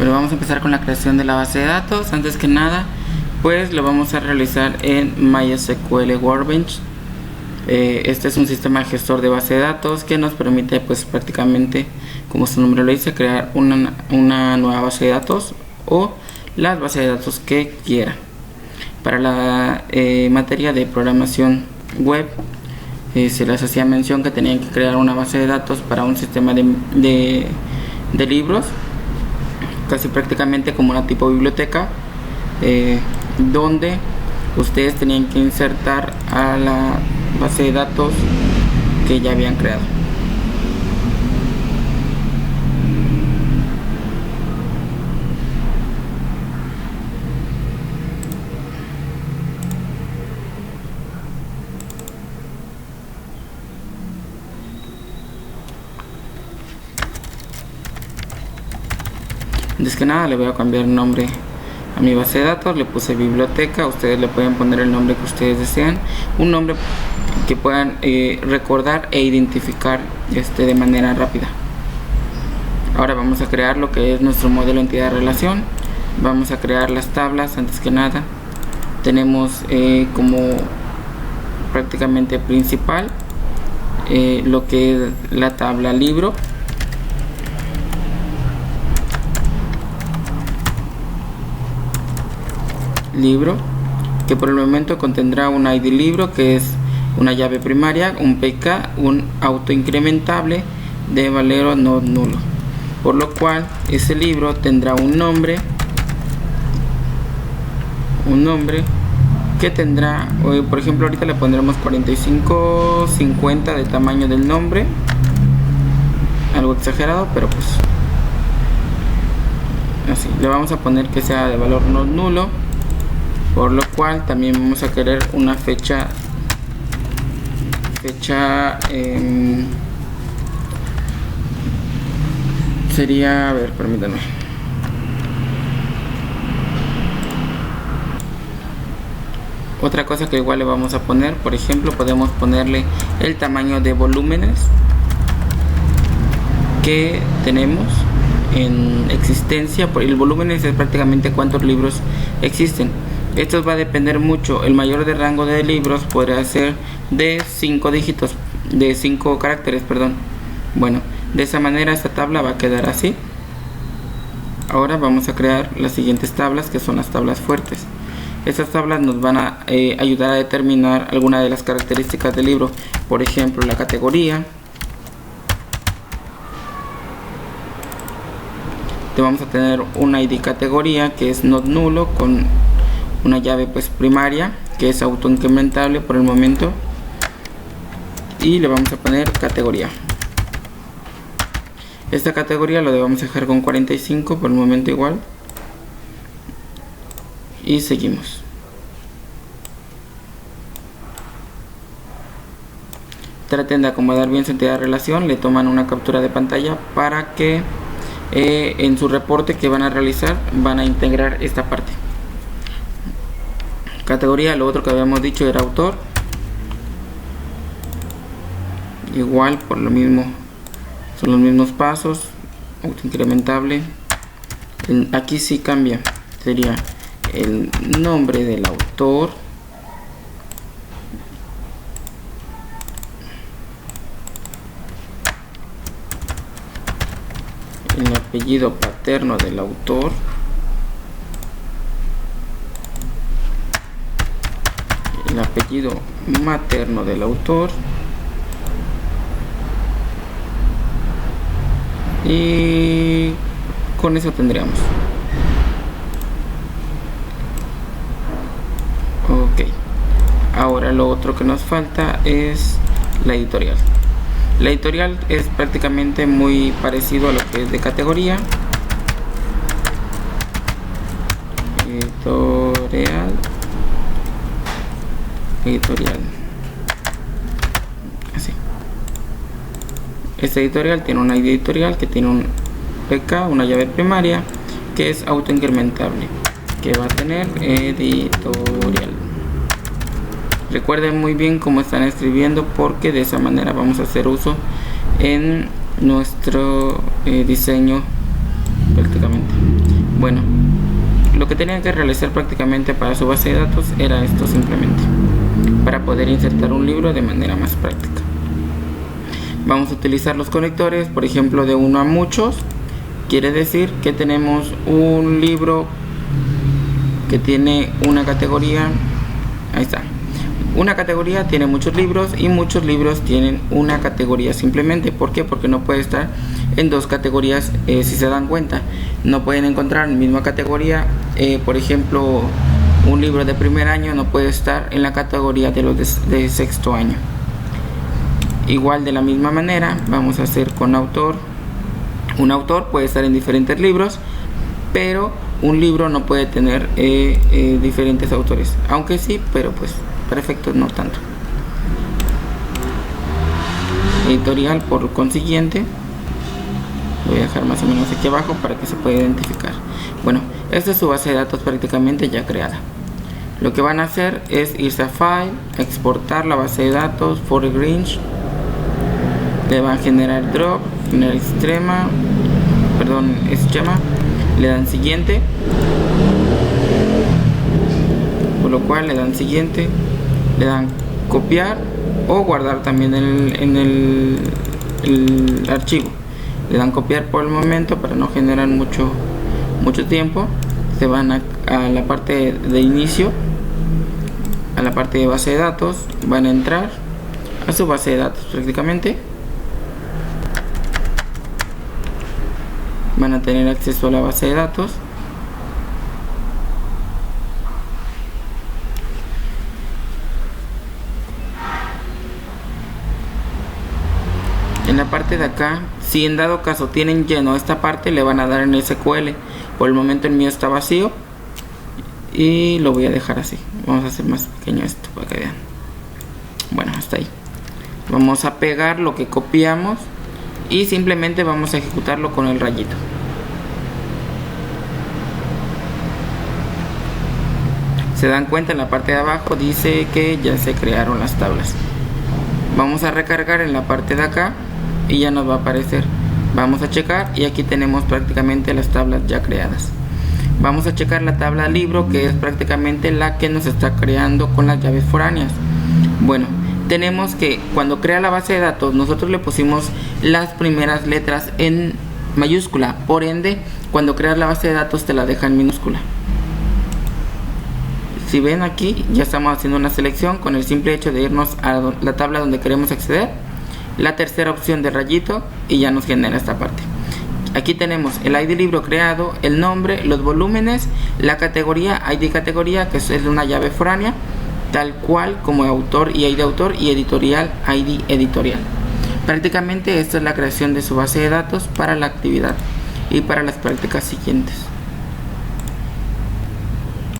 Pero vamos a empezar con la creación de la base de datos. Antes que nada, pues lo vamos a realizar en MySQL Workbench. Este es un sistema gestor de base de datos que nos permite, pues prácticamente, como su nombre lo dice, crear una nueva base de datos o las bases de datos que quiera. Para la materia de programación web, se les hacía mención que tenían que crear una base de datos para un sistema de libros, casi prácticamente como una tipo biblioteca, donde ustedes tenían que insertar a la base de datos que ya habían creado. Antes que nada le voy a cambiar el nombre a mi base de datos, le puse biblioteca. Ustedes le pueden poner el nombre que ustedes desean, un nombre que puedan recordar e identificar de manera rápida. Ahora vamos a crear lo que es nuestro modelo entidad relación. Vamos a crear las tablas. Antes que nada tenemos como prácticamente principal lo que es la tabla libro. Que por el momento contendrá un ID libro, que es una llave primaria, un PK, un autoincrementable de valero no nulo, por lo cual ese libro tendrá un nombre que tendrá, por ejemplo, ahorita le pondremos 4550 de tamaño del nombre, algo exagerado, pero pues así le vamos a poner que sea de valor no nulo, por lo cual también vamos a querer una fecha sería, a ver, permítanme, otra cosa que igual le vamos a poner, por ejemplo, podemos ponerle el tamaño de volúmenes que tenemos en existencia. Por el volumen es prácticamente cuántos libros existen. Esto va a depender mucho. El mayor de rango de libros podría ser de 5 dígitos, de 5 caracteres, perdón. Bueno, de esa manera esta tabla va a quedar así. Ahora vamos a crear las siguientes tablas, que son las tablas fuertes. Estas tablas nos van a ayudar a determinar algunas de las características del libro. Por ejemplo, la categoría. Vamos a tener una ID categoría que es not nulo con una llave pues primaria que es autoincrementable por el momento, y le vamos a poner categoría. Esta categoría lo debemos dejar con 45 por el momento igual, y seguimos. Traten de acomodar bien su entidad de relación, le toman una captura de pantalla para que en su reporte que van a realizar van a integrar esta parte. Categoría, lo otro que habíamos dicho era autor, igual por lo mismo, son los mismos pasos, autoincrementable. Aquí sí cambia, sería el nombre del autor, el apellido paterno del autor, el apellido materno del autor, y con eso tendríamos. Ok, ahora lo otro que nos falta es la editorial. La editorial es prácticamente muy parecido a lo que es de categoría. Editorial. Así. Esta editorial tiene una ID editorial que tiene un PK, una llave primaria que es autoincrementable, que va a tener editorial. Recuerden muy bien cómo están escribiendo, porque de esa manera vamos a hacer uso en nuestro diseño prácticamente. Bueno, lo que tenían que realizar prácticamente para su base de datos era esto simplemente, para poder insertar un libro de manera más práctica. Vamos a utilizar los conectores, por ejemplo, de uno a muchos. Quiere decir que tenemos un libro que tiene una categoría. Ahí está. Una categoría tiene muchos libros y muchos libros tienen una categoría simplemente. ¿Por qué? Porque no puede estar en dos categorías. Si se dan cuenta, no pueden encontrar en la misma categoría. Por ejemplo, un libro de primer año no puede estar en la categoría de los de sexto año. Igual, de la misma manera, vamos a hacer con autor. Un autor puede estar en diferentes libros, pero un libro no puede tener diferentes autores. Aunque sí, pero pues para efectos no tanto. Editorial, por consiguiente, lo voy a dejar más o menos aquí abajo para que se pueda identificar. Bueno, esta es su base de datos prácticamente ya creada. Lo que van a hacer es irse a File, exportar la base de datos, for range. Le van a generar drop, generar esquema, le dan siguiente, por lo cual le dan siguiente, le dan copiar o guardar también en el archivo. Le dan copiar por el momento para no generar mucho tiempo. Se van a la parte de inicio, a la parte de base de datos, van a entrar a su base de datos prácticamente. Van a tener acceso a la base de datos. En la parte de acá, si en dado caso tienen lleno esta parte, le van a dar en SQL. Por el momento el mío está vacío y lo voy a dejar así. Vamos a hacer más pequeño esto para que vean. Bueno, hasta ahí. Vamos a pegar lo que copiamos y simplemente vamos a ejecutarlo con el rayito. Se dan cuenta, en la parte de abajo dice que ya se crearon las tablas. Vamos a recargar en la parte de acá y ya nos va a aparecer. Vamos a checar y aquí tenemos prácticamente las tablas ya creadas. Vamos a checar la tabla libro, que es prácticamente la que nos está creando con las llaves foráneas. Bueno, tenemos que cuando crea la base de datos nosotros le pusimos las primeras letras en mayúscula, por ende cuando creas la base de datos te la deja en minúscula. Si ven aquí, ya estamos haciendo una selección con el simple hecho de irnos a la tabla donde queremos acceder, la tercera opción de rayito, y ya nos genera esta parte. Aquí tenemos el ID libro creado, el nombre, los volúmenes, la categoría, ID categoría, que es una llave foránea, tal cual como autor y ID autor, y editorial, ID editorial. Prácticamente esta es la creación de su base de datos para la actividad y para las prácticas siguientes.